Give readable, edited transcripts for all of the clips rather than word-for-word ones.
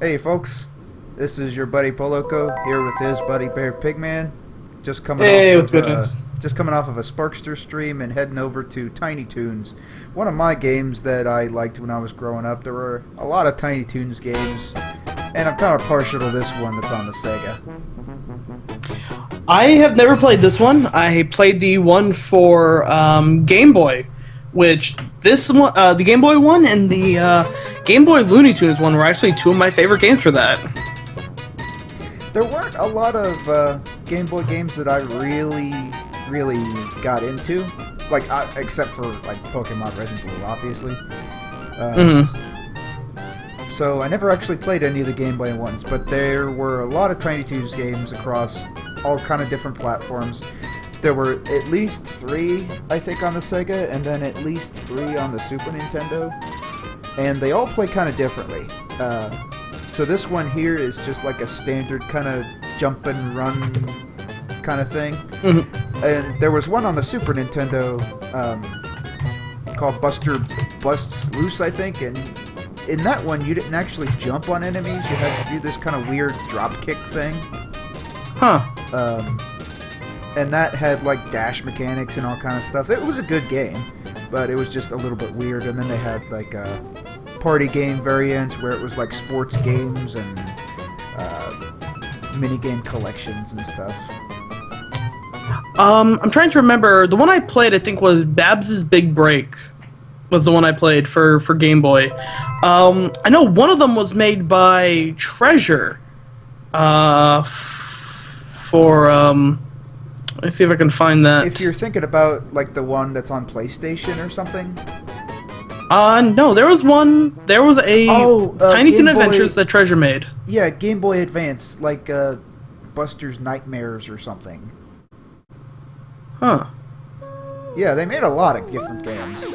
Hey folks, this is your buddy Poloco here with his buddy Bearpigman. Just coming Hey, off what's of good, guys? just coming off of a Sparkster stream and heading over to Tiny Toons. One of my games that I liked when I was growing up. There were a lot of Tiny Toons games, and I'm kind of partial to this one that's on the Sega. I have never played this one. I played the one for Game Boy, which this one, the Game Boy one and the Game Boy Looney Tunes one were actually two of my favorite games for that. There weren't a lot of Game Boy games that I really got into, like except for like Pokemon Red and Blue, obviously. So I never actually played any of the Game Boy ones, but there were a lot of Tiny Toons games across all kind of different platforms. There were at least 3, I think, on the Sega, and then at least 3 on the Super Nintendo, and they all play kind of differently. So this one here is just like a standard kind of jump and run kind of thing. And there was one on the Super Nintendo called Buster Busts Loose, I think, and in that one you didn't actually jump on enemies, you had to do this kind of weird drop kick thing. And that had like dash mechanics and all kind of stuff. It was a good game, but it was just a little bit weird. And then they had like party game variants where it was like sports games and mini game collections and stuff. I'm trying to remember. The one I played, I think, was Babs's Big Break. Was the one I played for Game Boy. I know one of them was made by Treasure. Let's see if I can find that. If you're thinking about like the one that's on PlayStation or something. No, there was one. There was a Tiny Toon Adventures that Treasure made. Yeah, Game Boy Advance, like Buster's Nightmares or something. Huh. Yeah, they made a lot of different games.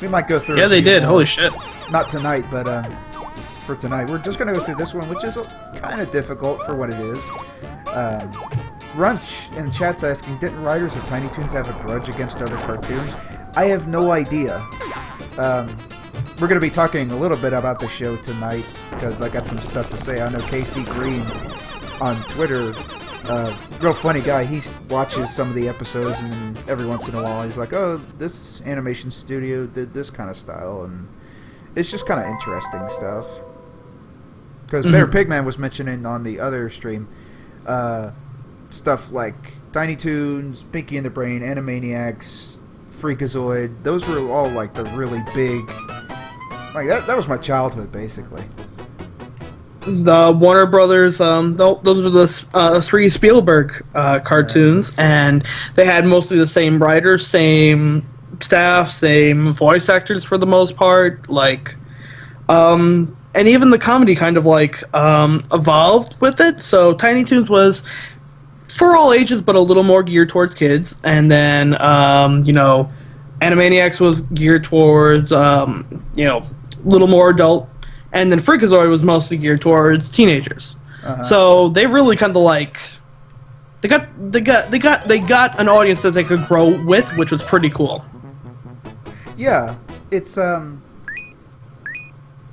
We might go through. Yeah, they did. more. Holy shit. Not tonight, but for tonight, we're just gonna go through this one, which is kind of difficult for what it is. Runch in chat's asking, didn't writers of Tiny Toons have a grudge against other cartoons? I have no idea. We're going to be talking a little bit about the show tonight, because I got some stuff to say. I know KC Green on Twitter, real funny guy, he watches some of the episodes, and every once in a while he's like, oh, this animation studio did this kind of style, and it's just kind of interesting stuff. Because Bearpigman was mentioning on the other stream, stuff like Tiny Toons, Pinky and the Brain, Animaniacs, Freakazoid. Those were all like the really big. Like that was my childhood, basically. The Warner Brothers, those were the 3 Spielberg cartoons, and they had mostly the same writers, same staff, same voice actors for the most part. Like, and even the comedy kind of like evolved with it. So Tiny Toons was for all ages, but a little more geared towards kids. And then, Animaniacs was geared towards, a little more adult. And then Freakazoid was mostly geared towards teenagers. So they really kind of like they got an audience that they could grow with, which was pretty cool. Yeah, it's kind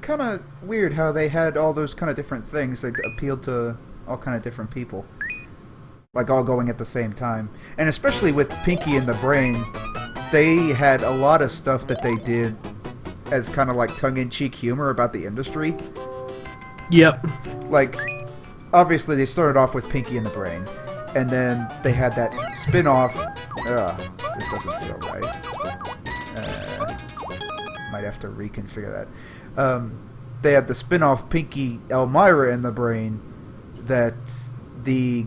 of weird how they had all those kind of different things that appealed to all kind of different people. Like all going at the same time. And especially with Pinky and the Brain, they had a lot of stuff that they did as kind of like tongue-in-cheek humor about the industry. Yep. Like, obviously they started off with Pinky and the Brain, and then they had that spin-off. This doesn't feel right. Might have to reconfigure that. They had the spin-off Pinky, Elmira and the Brain that the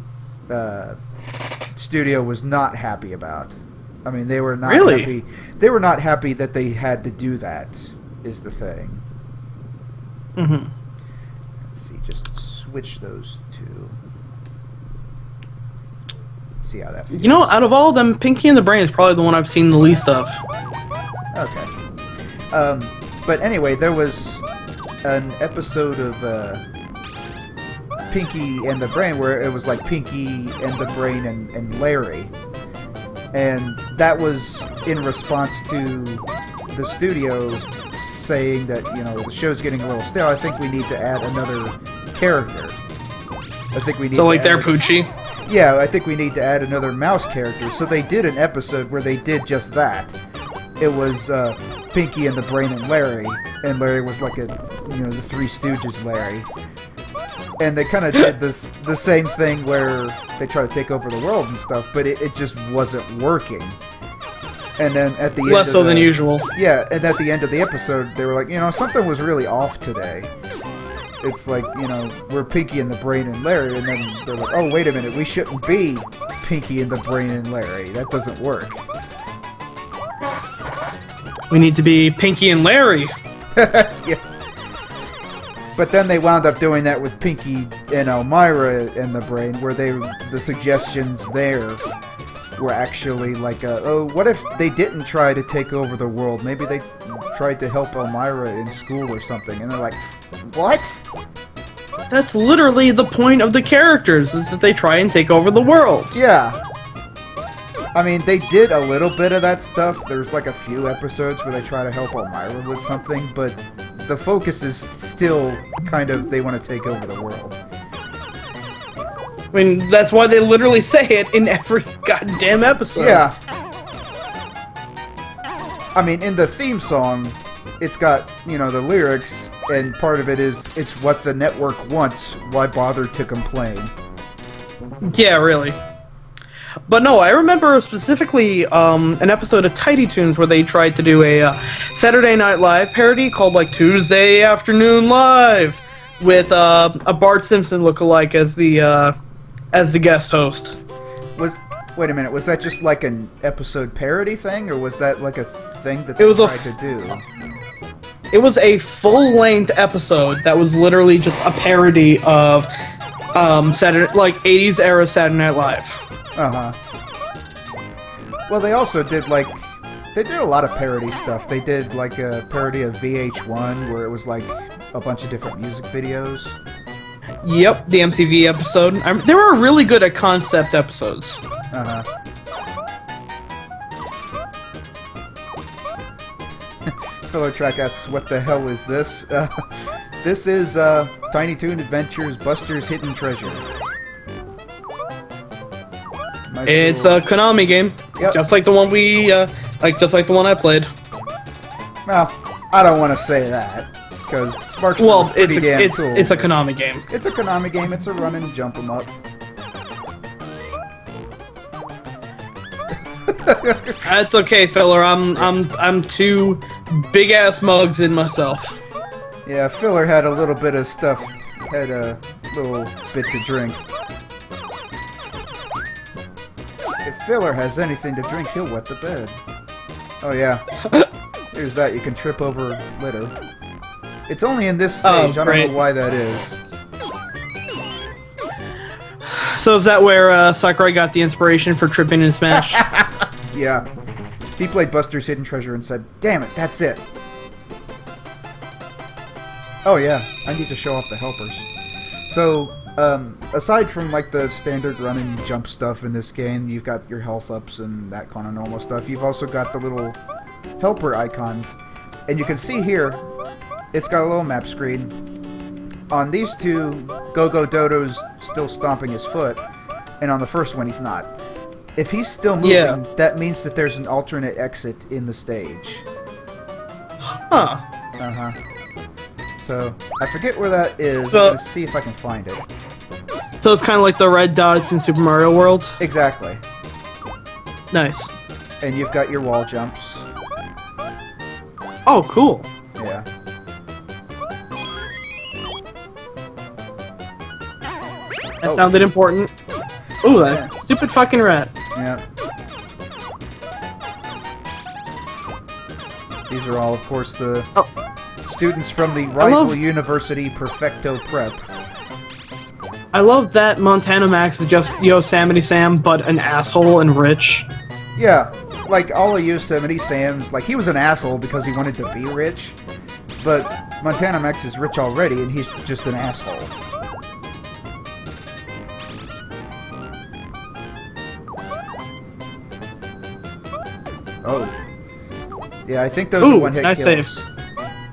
studio was not happy about. I mean, they were not happy. They were not happy that they had to do that, is the thing. Let's see, just switch those two. Let's see how that feels. Out of all of them, Pinky and the Brain is probably the one I've seen the least of. Okay. But anyway, there was an episode of Pinky and the Brain where it was like Pinky and the Brain and Larry. And that was in response to the studios saying that, you know, the show's getting a little stale. I think we need to add another character. I think we need So, to like, they're add, Poochie? yeah, I think we need to add another mouse character. So they did an episode where they did just that. It was Pinky and the Brain and Larry was like the Three Stooges Larry. And they kind of did the same thing where they try to take over the world and stuff, but it just wasn't working. And then at the end Less so than usual. Yeah, and at the end of the episode, they were like, you know, something was really off today. It's like, you know, we're Pinky and the Brain and Larry, and then they're like, oh, wait a minute, we shouldn't be Pinky and the Brain and Larry. That doesn't work. We need to be Pinky and Larry. Yeah. But then they wound up doing that with Pinky and Elmira and the Brain, where the suggestions there were actually like, oh, what if they didn't try to take over the world? Maybe they tried to help Elmira in school or something. And they're like, what? That's literally the point of the characters, is that they try and take over the world. Yeah. I mean, they did a little bit of that stuff. There's like a few episodes where they try to help Elmira with something, but the focus is still kind of they want to take over the world. I mean, that's why they literally say it in every goddamn episode. Yeah. I mean, in the theme song, it's got, you know, the lyrics, and part of it is, it's what the network wants, why bother to complain? Yeah, really. But no, I remember specifically an episode of Tiny Toons where they tried to do a Saturday Night Live parody called like Tuesday Afternoon Live with a Bart Simpson lookalike as the guest host. Wait a minute, was that just like an episode parody thing, or was that like a thing that It they was tried to do? It was a full-length episode that was literally just a parody of Saturday, like 80s era Saturday Night Live. Uh-huh. Well, they also did, they did a lot of parody stuff. They did, like, a parody of VH1, where it was, like, a bunch of different music videos. Yep, the MTV episode. They were really good at concept episodes. Uh-huh. Filler Track asks, what the hell is this? This is, Tiny Toon Adventures Buster's Hidden Treasure. Nice It's a Konami game, Yep. just like the one just like the one I played. Well, I don't want to say that, because Sparks Well, was pretty damn cool. it's a Konami game. It's a Konami game. It's a run and jump 'em up. That's okay, filler. I'm two big ass mugs in myself. Yeah, Filler had a little bit of stuff. Had a little bit to drink. If Filler has anything to drink, he'll wet the bed. Oh yeah. Here's that. You can trip over litter. It's only in this stage. I don't know why that is. So is that where Sakurai got the inspiration for tripping in Smash? Yeah. He played Buster's Hidden Treasure and said, damn it, that's it. Oh yeah, I need to show off the helpers. So, aside from like the standard run and jump stuff in this game, you've got your health ups and that kind of normal stuff. You've also got the little helper icons. And you can see here, it's got a little map screen. On these two, Go-Go Dodo's still stomping his foot, and on the first one he's not. If he's still moving, that means that there's an alternate exit in the stage. Huh. Uh-huh. So, I forget where that is. So, Let's see if I can find it. So it's kind of like the red dots in Super Mario World? Exactly. Nice. And you've got your wall jumps. Oh, cool. Yeah. That sounded important. Ooh, that stupid fucking rat. Yeah. These are all, of course, the students from the rival university Perfecto Prep. I love that Montana Max is just Yosemite Sam, but an asshole and rich. Yeah, like all of Yosemite Sam's, like he was an asshole because he wanted to be rich, but Montana Max is rich already and he's just an asshole. Oh. Yeah, I think those are one-hit nice kills. save.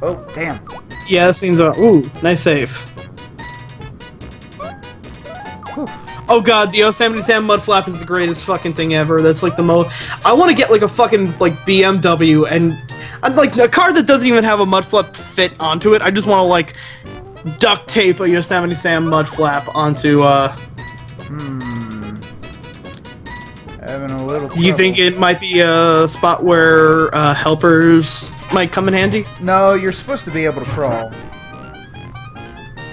Oh, damn. Yeah, that seems... ooh, nice save. Whew. Oh god, the Yosemite Sam mud flap is the greatest fucking thing ever. That's like the most... I want to get like a fucking like BMW and like a car that doesn't even have a mud flap fit onto it. I just want to like duct tape a Yosemite Sam mud flap onto Having a little trouble. Do you think it might be a spot where helpers might come in handy? No, you're supposed to be able to crawl.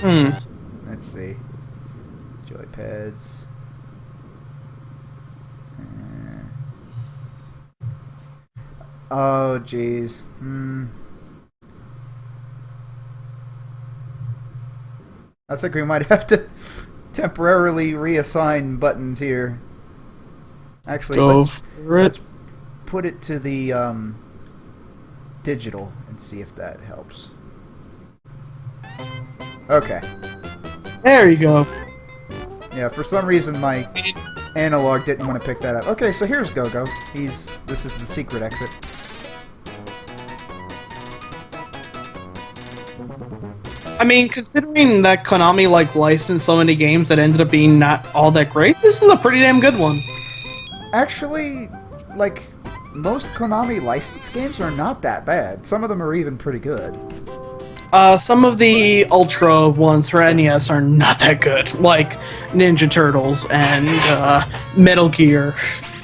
Hmm. Let's see. Joy pads. Oh, jeez. I think we might have to temporarily reassign buttons here. Actually, let's put it to the digital and see if that helps. Okay. There you go. Yeah, for some reason my analog didn't want to pick that up. Okay, so here's Go-Go. This is the secret exit. I mean, considering that Konami like licensed so many games that ended up being not all that great, this is a pretty damn good one. Actually, like, most Konami licensed games are not that bad. Some of them are even pretty good. Some of the Ultra ones for NES are not that good, like Ninja Turtles and Metal Gear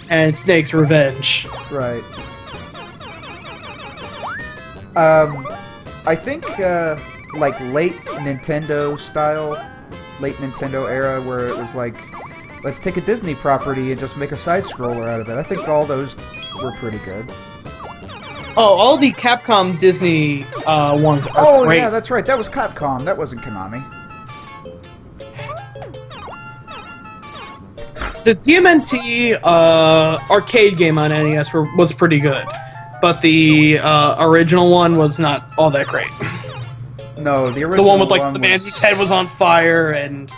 and Snake's Revenge. Right. I think, like, late Nintendo style, late Nintendo era, where it was like, let's take a Disney property and just make a side-scroller out of it. I think all those were pretty good. Oh, all the Capcom Disney ones are great. Yeah, that's right. That was Capcom. That wasn't Konami. The TMNT arcade game on NES was pretty good, but the original one was not all that great. No, the original the one with like the man whose head was on fire and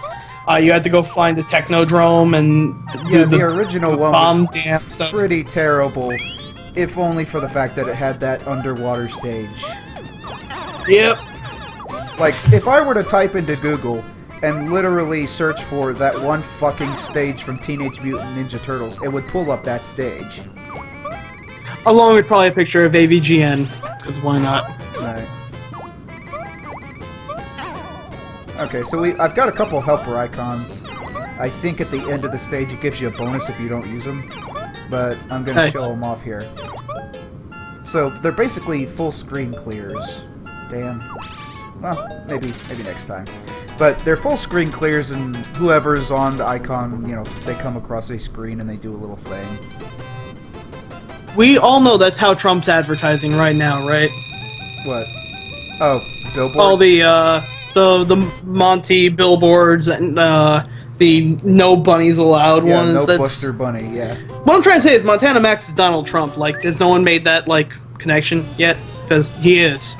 you had to go find the Technodrome and do the original one bomb was dam stuff. Pretty terrible, if only for the fact that it had that underwater stage. Yep. Like, if I were to type into Google and literally search for that one fucking stage from Teenage Mutant Ninja Turtles, it would pull up that stage. Along with probably a picture of AVGN, because why not? Right. Okay, so I've got a couple helper icons. I think at the end of the stage it gives you a bonus if you don't use them, but I'm going to show them off here. So they're basically full screen clears. Damn. Well, maybe next time. But they're full screen clears, and whoever's on the icon, you know, they come across a screen and they do a little thing. We all know that's how Trump's advertising right now, right? What? Oh, billboards? All the Monty billboards and the no bunnies allowed ones. No Buster Bunny, yeah. What I'm trying to say is Montana Max is Donald Trump. Like, has no one made that, like, connection yet? Because he is.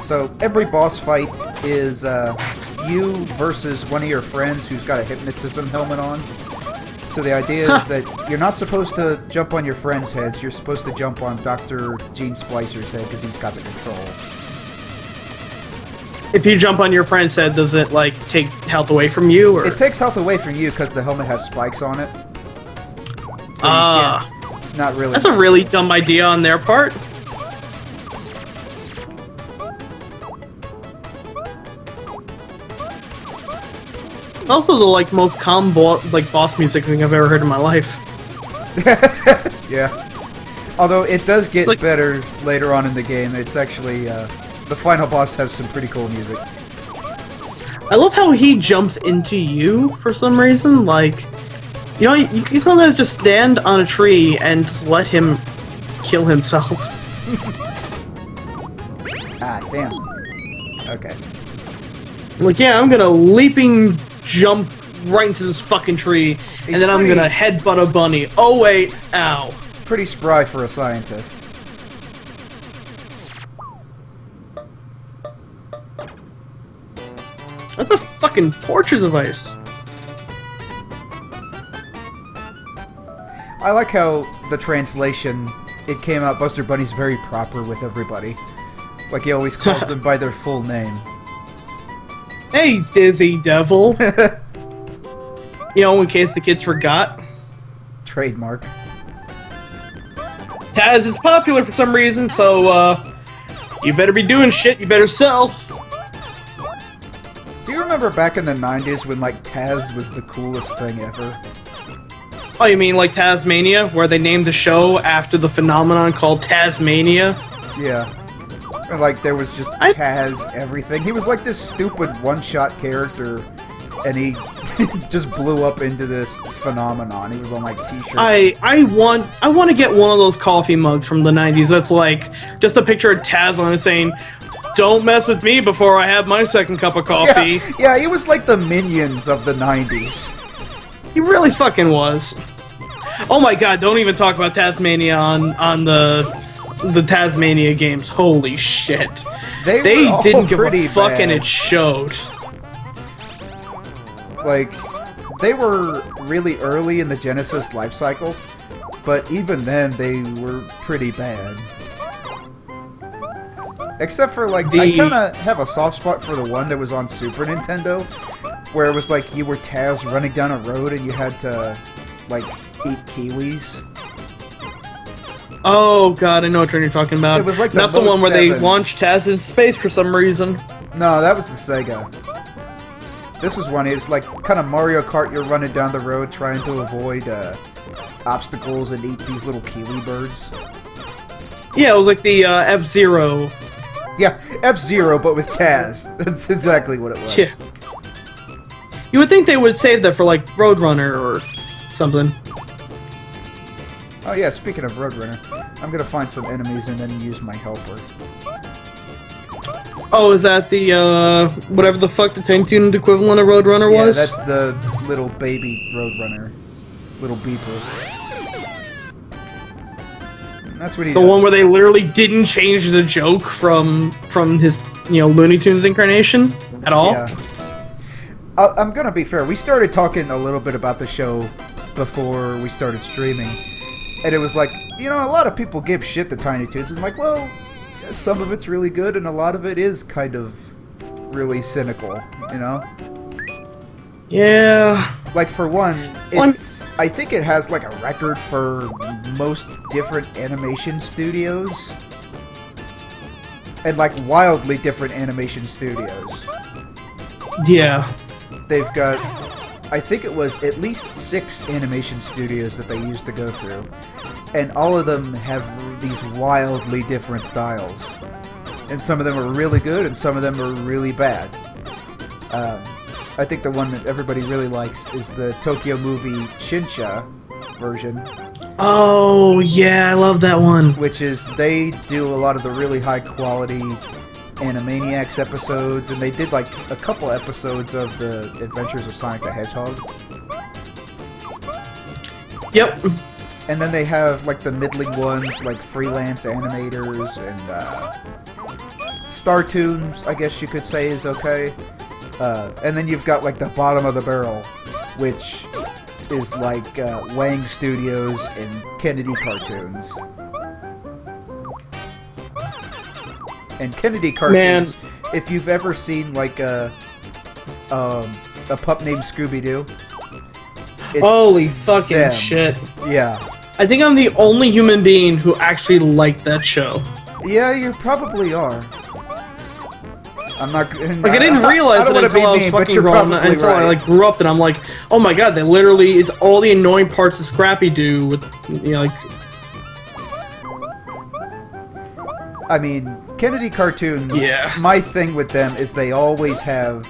So every boss fight is you versus one of your friends who's got a hypnotism helmet on. So the idea is that you're not supposed to jump on your friends' heads, you're supposed to jump on Dr. Gene Splicer's head because he's got the control. If you jump on your friend's head, does it, like, take health away from you? Or? It takes health away from you because the helmet has spikes on it. So not really. That's a really dumb idea on their part. Also, the like most calm boss music thing I've ever heard in my life. Yeah. Although it does get like, better later on in the game. It's actually the final boss has some pretty cool music. I love how he jumps into you for some reason. Like, you know, you can sometimes just stand on a tree and just let him kill himself. Ah, damn. Okay. Like, yeah, I'm gonna leaping jump right into this fucking tree, and then I'm gonna headbutt a bunny. Oh wait, ow. Pretty spry for a scientist. That's a fucking torture device. I like how the translation, it came out, Buster Bunny's very proper with everybody. Like, he always calls them by their full name. Hey, Dizzy Devil. You know, in case the kids forgot. Trademark. Taz is popular for some reason, so, you better be doing shit, you better sell. Do you remember back in the 90s when, like, Taz was the coolest thing ever? Oh, you mean like Tasmania, where they named the show after the phenomenon called Tasmania? Yeah. Or, like, there was just Taz everything. He was like this stupid one-shot character, and he just blew up into this phenomenon. He was on, like, t-shirts. I want to get one of those coffee mugs from the 90s that's like, just a picture of Taz on it saying, "Don't mess with me before I have my second cup of coffee." Yeah, he was like the Minions of the 90s. He really fucking was. Oh my god, don't even talk about Tasmania on the Tasmania games. Holy shit. They didn't give a fuck and it showed. Like, they were really early in the Genesis life cycle, but even then they were pretty bad. Except for, like, I kinda have a soft spot for the one that was on Super Nintendo, where it was like you were Taz running down a road and you had to, like, eat kiwis. Oh god, I know what you're talking about. It was like not the one where they launched Taz in space for some reason. No, that was the Sega. This is one, it's like kind of Mario Kart, you're running down the road trying to avoid obstacles and eat these little kiwi birds. Yeah, it was like the F-Zero. Yeah, F-Zero, but with Taz. That's exactly what it was. Yeah. You would think they would save that for, like, Roadrunner or something. Oh yeah, speaking of Roadrunner, I'm gonna find some enemies and then use my helper. Oh, is that the, whatever the fuck the Tiny Toon equivalent of Roadrunner was? Yeah, that's the little baby Roadrunner. Little beeper. That's what he The does. one where they literally didn't change the joke from his, you know, Looney Tunes incarnation at all? Yeah. I'm gonna be fair, we started talking a little bit about the show before we started streaming, and it was like, you know, a lot of people give shit to Tiny Toons, and I'm like, well, some of it's really good, and a lot of it is kind of really cynical, you know? Yeah. Like, for one, it's, I think it has, like, a record for most different animation studios, and, like, wildly different animation studios. Yeah. They've got, I think it was at least 6 animation studios that they used to go through. And all of them have these wildly different styles. And some of them are really good, and some of them are really bad. I think the one that everybody really likes is the Tokyo Movie Shinsha version. Oh, yeah, I love that one. Which is, they do a lot of the really high quality Animaniacs episodes, and they did like a couple episodes of the Adventures of Sonic the Hedgehog. Yep. And then they have like the middling ones, like freelance animators and Star Toons, I guess you could say is okay. And then you've got like the bottom of the barrel, which is like Wang Studios and Kennedy Cartoons. And Kennedy Cartoons, if you've ever seen like a pup named Scooby-Doo. Holy fucking shit. Yeah. I think I'm the only human being who actually liked that show. Yeah, you probably are. I'm not. Like, I didn't realize it until I was fucking grown, until I like grew up, and I'm like, oh my god, they literally, it's all the annoying parts of Scrappy-Doo with, you know, like. I mean, Kennedy Cartoons, yeah. My thing with them is they always have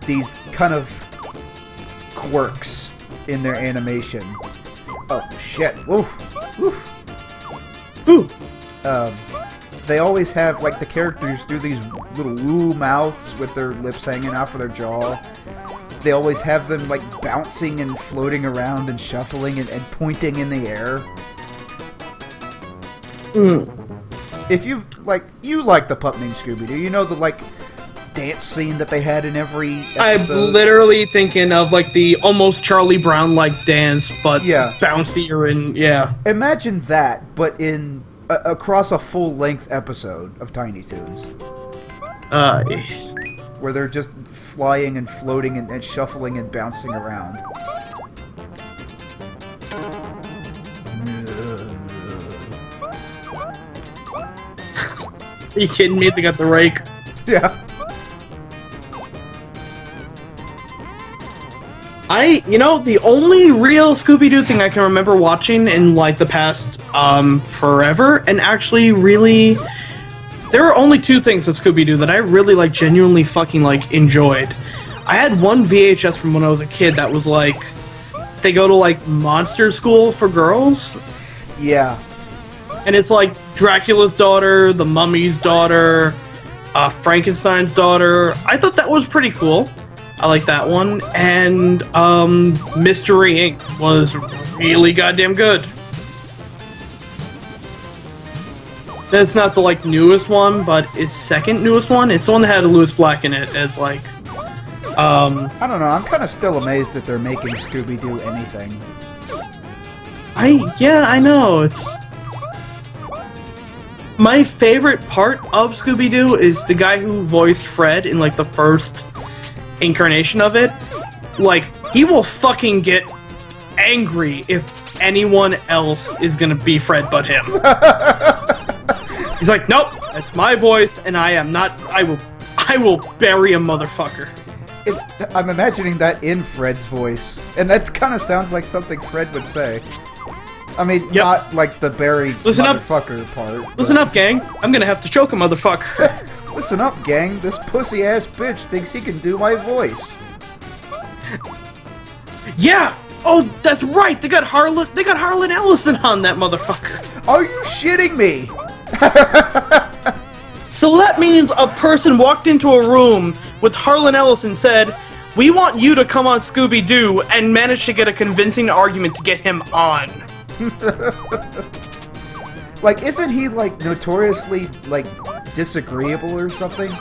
these kind of quirks in their animation. Oh, shit. Woof. Woof. Ooh. They always have, like, the characters do these little woo mouths with their lips hanging out for their jaw. They always have them, like, bouncing and floating around and shuffling and pointing in the air. Mm. If you like the pup named Scooby-Doo, you know the, like, dance scene that they had in every episode. I'm literally thinking of like the almost Charlie Brown-like dance, but bouncier and Imagine that, but in across a full-length episode of Tiny Toons. Where they're just flying and floating and shuffling and bouncing around. Are you kidding me? They got the rake. Yeah. The only real Scooby-Doo thing I can remember watching in, like, the past, forever, and actually really... There are only two things with Scooby-Doo that I really, like, genuinely fucking, like, enjoyed. I had one VHS from when I was a kid that was, like... They go to, like, monster school for girls. Yeah. And it's, like, Dracula's daughter, the Mummy's daughter, Frankenstein's daughter. I thought that was pretty cool. I like that one. And Mystery Inc. was really goddamn good. That's not the like newest one, but it's second newest one. It's the one that had Lewis Black in it as like I don't know, I'm kinda still amazed that they're making Scooby-Doo anything. I know, it's my favorite part of Scooby-Doo is the guy who voiced Fred in like the first incarnation of it. Like, he will fucking get angry if anyone else is gonna be Fred but him. He's like, nope, that's my voice, and I will bury a motherfucker. I'm imagining that in Fred's voice, and that kind of sounds like something Fred would say. I mean, not like the bury motherfucker part. Listen up, gang. I'm gonna have to choke a motherfucker. Listen up, gang. This pussy-ass bitch thinks he can do my voice. Yeah! Oh, that's right! They got Harlan Ellison on that motherfucker! Are you shitting me? So that means a person walked into a room with Harlan Ellison said, "We want you to come on Scooby-Doo," and managed to get a convincing argument to get him on. Like, isn't he, like, notoriously, like, disagreeable or something?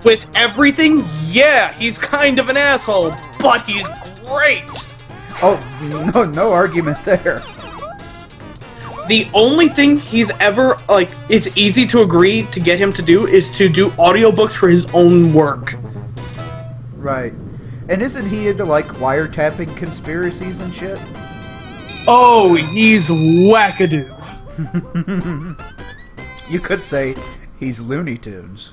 With everything? Yeah, he's kind of an asshole, but he's great! Oh, no argument there. The only thing he's ever, like, it's easy to agree to get him to do is to do audiobooks for his own work. Right. And isn't he into, like, wiretapping conspiracies and shit? Oh, he's wackadoo. You could say he's Looney Tunes.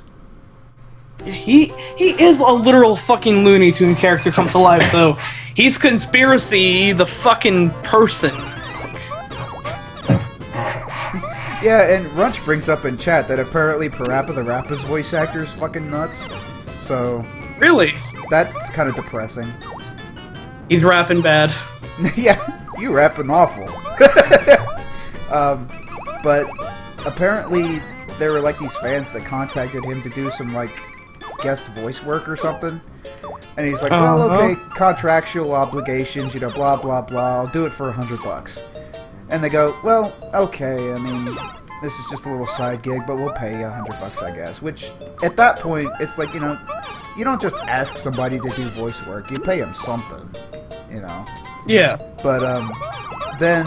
He is a literal fucking Looney Tune character come to life, though. He's Conspiracy, the fucking person. Yeah, and Runch brings up in chat that apparently Parappa the Rapper's voice actor is fucking nuts. So... Really? That's kind of depressing. He's rapping bad. Yeah, you rapping awful. But apparently there were like these fans that contacted him to do some like guest voice work or something. And he's like, well, okay, contractual obligations, you know, blah, blah, blah. I'll do it for $100. And they go, well, okay, I mean, this is just a little side gig, but we'll pay you $100, I guess. Which, at that point, it's like, you know, you don't just ask somebody to do voice work. You pay them something, you know. Yeah. But, then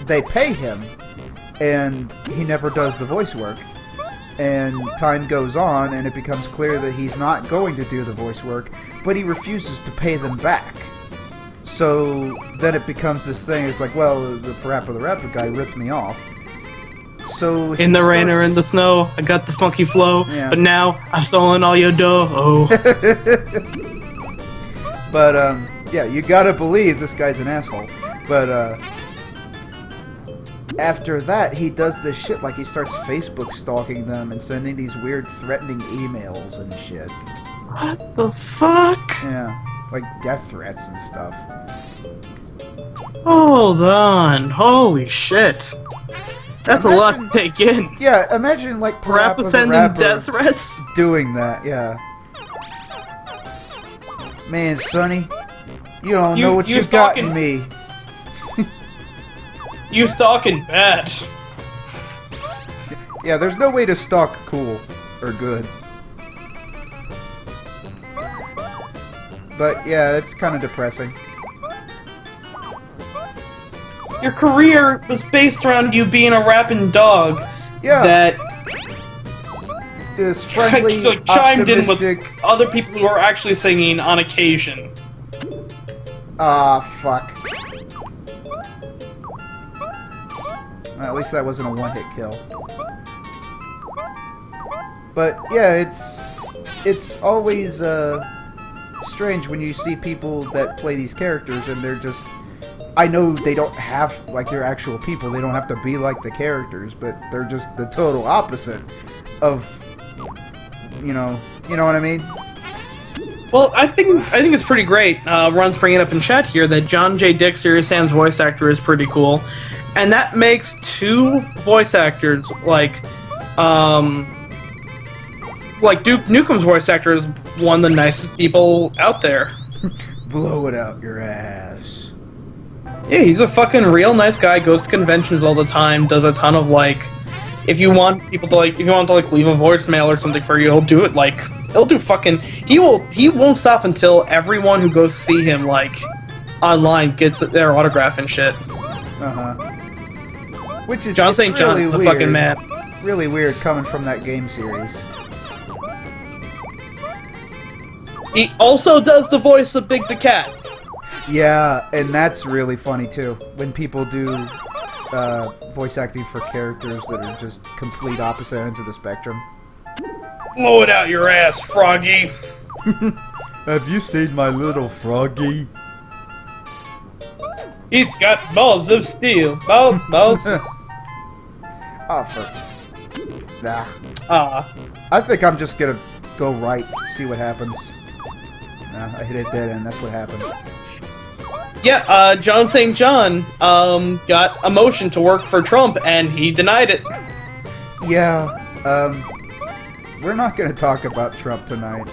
they pay him, and he never does the voice work. And time goes on, and it becomes clear that he's not going to do the voice work, but he refuses to pay them back. So then it becomes this thing, it's like, well, the Parappa the Rapper guy ripped me off. So in the rain or in the snow, I got the funky flow, yeah. But now I've stolen all your dough. But, yeah, you gotta believe this guy's an asshole. But, after that, he does this shit, like he starts Facebook stalking them and sending these weird threatening emails and shit. What the fuck? Yeah, like death threats and stuff. Hold on, holy shit. That's a lot to take in. Yeah, imagine like Parappa sending death threats? Doing that, yeah. Man, Sonny, you don't know what you got in me. You stalking bad. Yeah, there's no way to stalk cool. or good. But yeah, it's kind of depressing. Your career was based around you being a rapping dog. Yeah. That is friendly, like, chimed in optimistic. with other people who are actually singing on occasion. Ah, fuck. Well, at least that wasn't a one-hit kill. But yeah, it's always strange when you see people that play these characters and they're just. I know they don't have, like, they're actual people. They don't have to be like the characters, but they're just the total opposite of, you know what I mean? Well, I think it's pretty great. Ron's bringing it up in chat here that John J. Dick, Serious Sam's voice actor, is pretty cool, and that makes two voice actors like Duke Nukem's voice actor is one of the nicest people out there. Blow it out your ass. Yeah, he's a fucking real nice guy, goes to conventions all the time, does a ton of, like, if you want to leave a voicemail or something for you, he'll do it, like, he'll do fucking, he won't stop until everyone who goes see him, like, online gets their autograph and shit. Uh-huh. Which is John St. really John's the weird. fucking man. Really weird coming from that game series. He also does the voice of Big the Cat. Yeah, and that's really funny too. When people do voice acting for characters that are just complete opposite ends of the spectrum. Blow it out your ass, Froggy. Have you seen my little Froggy? He's got balls of steel. Balls. Oh, fuck. Nah. Ah. I think I'm just gonna go right, see what happens. Nah, I hit it dead end, that's what happened. Yeah, John St. John got a motion to work for Trump, and he denied it. Yeah, we're not gonna talk about Trump tonight.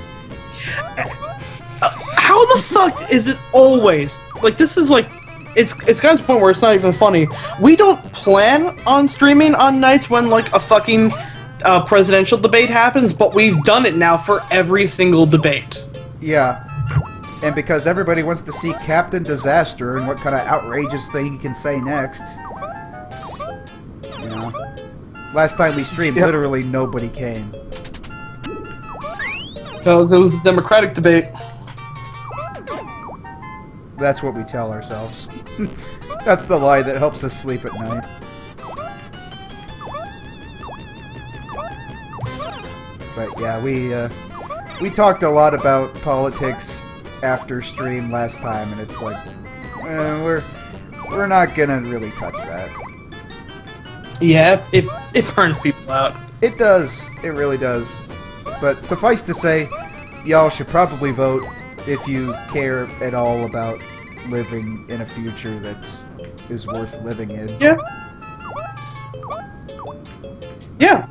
How the fuck is it always like this? Is like it's gotten to the point where it's not even funny. We don't plan on streaming on nights when like a fucking presidential debate happens, but we've done it now for every single debate. Yeah. And because everybody wants to see Captain Disaster and what kind of outrageous thing he can say next. You know? Last time we streamed, literally nobody came. Because it was a Democratic debate. That's what we tell ourselves. That's the lie that helps us sleep at night. But yeah, we talked a lot about politics after stream last time, and it's like, we're not gonna really touch that. Yeah, it burns people out. It does. It really does. But suffice to say, y'all should probably vote if you care at all about living in a future that is worth living in. Yeah. Yeah,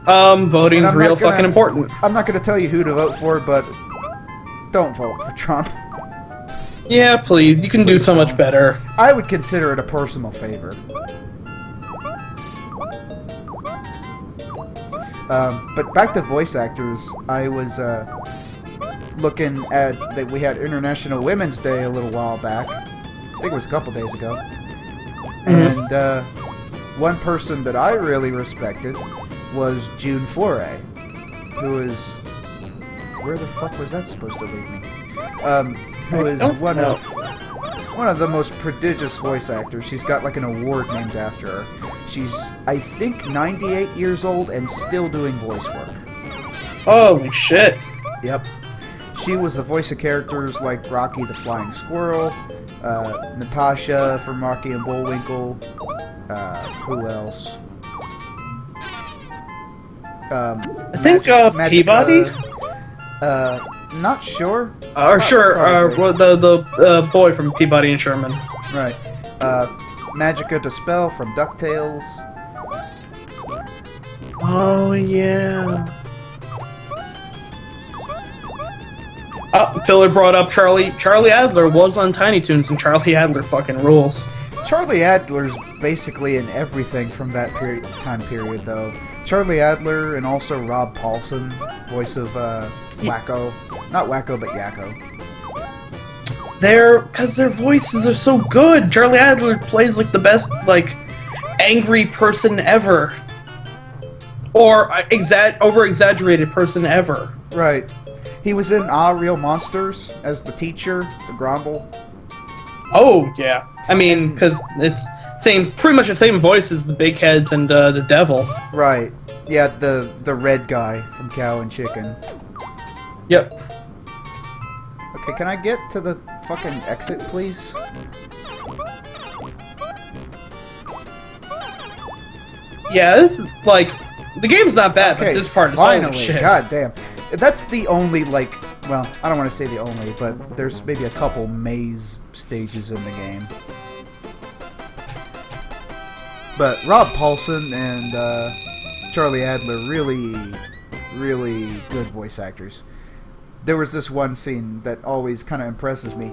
voting's real fucking important. I'm not gonna tell you who to vote for, but don't vote for Trump. Yeah, please, you can do so much better. I would consider it a personal favor. But back to voice actors, I was looking at that we had International Women's Day a little while back. I think it was a couple days ago. And one person that I really respected was June Foray, who is... Where the fuck was that supposed to leave me? Who is one of the most prodigious voice actors. She's got like an award named after her. She's, I think, 98 years old and still doing voice work. Holy shit. Yep. She was the voice of characters like Rocky the Flying Squirrel, Natasha from Rocky and Bullwinkle, who else? I think Peabody? Not sure. The boy from Peabody and Sherman. Right. Magica Dispel from DuckTales. Oh, yeah. Until it brought up Charlie Adler was on Tiny Toons, and Charlie Adler fucking rules. Charlie Adler's basically in everything from that time period, though. Charlie Adler and also Rob Paulson, voice of Wacko. Not Wacko, but Yakko. Because their voices are so good. Charlie Adler plays like the best, like, angry person ever. Or over-exaggerated person ever. Right. He was in Ah Real Monsters as the teacher, the Grumble. Oh, yeah. I mean, because it's pretty much the same voice as the Big Heads and the Devil. Right. Yeah, the red guy from Cow and Chicken. Yep. Okay, can I get to the fucking exit, please? Yeah, this is, like, the game's not bad, Okay, but this part is finally, holy shit. God damn. That's the only, like, well, I don't want to say the only, but there's maybe a couple maze stages in the game. But Rob Paulson and Charlie Adler, really, really good voice actors. There was this one scene that always kind of impresses me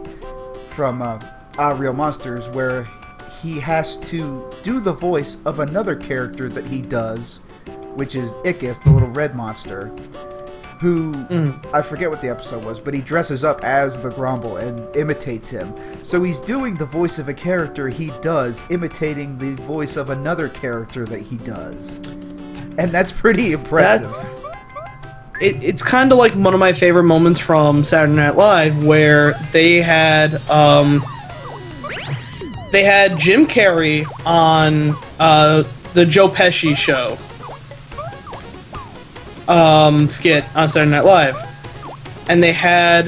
from Ah Real Monsters where he has to do the voice of another character that he does, which is Ickis, the little red monster, who, I forget what the episode was, but he dresses up as the Grumble and imitates him. So he's doing the voice of a character he does, imitating the voice of another character that he does. And that's pretty impressive. It's kind of like one of my favorite moments from Saturday Night Live, where they had Jim Carrey on the Joe Pesci show skit on Saturday Night Live, and they had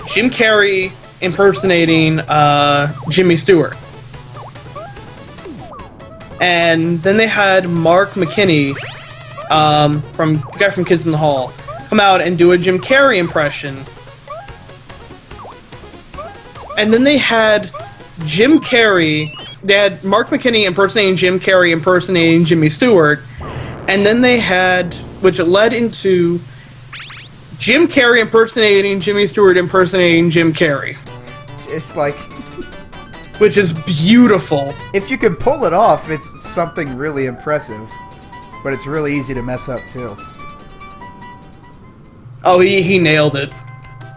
Jim Carrey impersonating Jimmy Stewart, and then they had Mark McKinney, from the guy from Kids in the Hall, come out and do a Jim Carrey impression. And then they had Mark McKinney impersonating Jim Carrey impersonating Jimmy Stewart, and then they had, which led into Jim Carrey impersonating Jimmy Stewart impersonating Jim Carrey. It's like... Which is beautiful. If you can pull it off, it's something really impressive. But it's really easy to mess up, too. Oh, he nailed it.